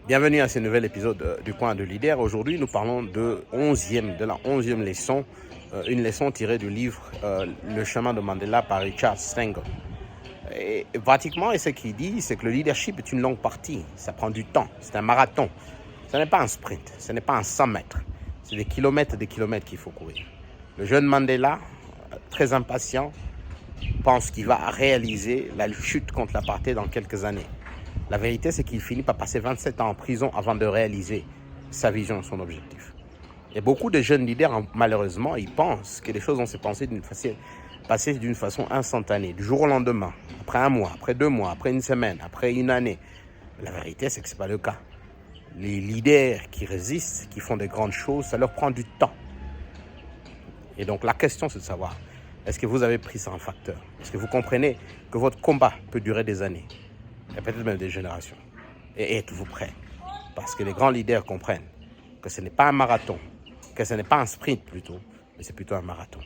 Bienvenue à ce nouvel épisode du Coin de Leader. Aujourd'hui, nous parlons de la 11e leçon, une leçon tirée du livre Le chemin de Mandela par Richard Stengel. Et pratiquement, ce qu'il dit, c'est que le leadership est une longue partie. Ça prend du temps, c'est un marathon. Ce n'est pas un sprint, ce n'est pas un 100 mètres. C'est des kilomètres et des kilomètres qu'il faut courir. Le jeune Mandela, très impatient, pense qu'il va réaliser la chute contre l'apartheid dans quelques années. La vérité, c'est qu'il finit par passer 27 ans en prison avant de réaliser sa vision et son objectif. Et beaucoup de jeunes leaders, malheureusement, ils pensent que les choses vont se passer d'une façon instantanée, du jour au lendemain, après un mois, après 2 mois, après une semaine, après une année. La vérité, c'est que ce n'est pas le cas. Les leaders qui résistent, qui font de grandes choses, ça leur prend du temps. Et donc la question, c'est de savoir, est-ce que vous avez pris ça en facteur? Est-ce que vous comprenez que votre combat peut durer des années et peut-être même des générations? Et êtes-vous prêt? Parce que les grands leaders comprennent que ce n'est pas un marathon, que ce n'est pas un sprint plutôt, mais c'est plutôt un marathon.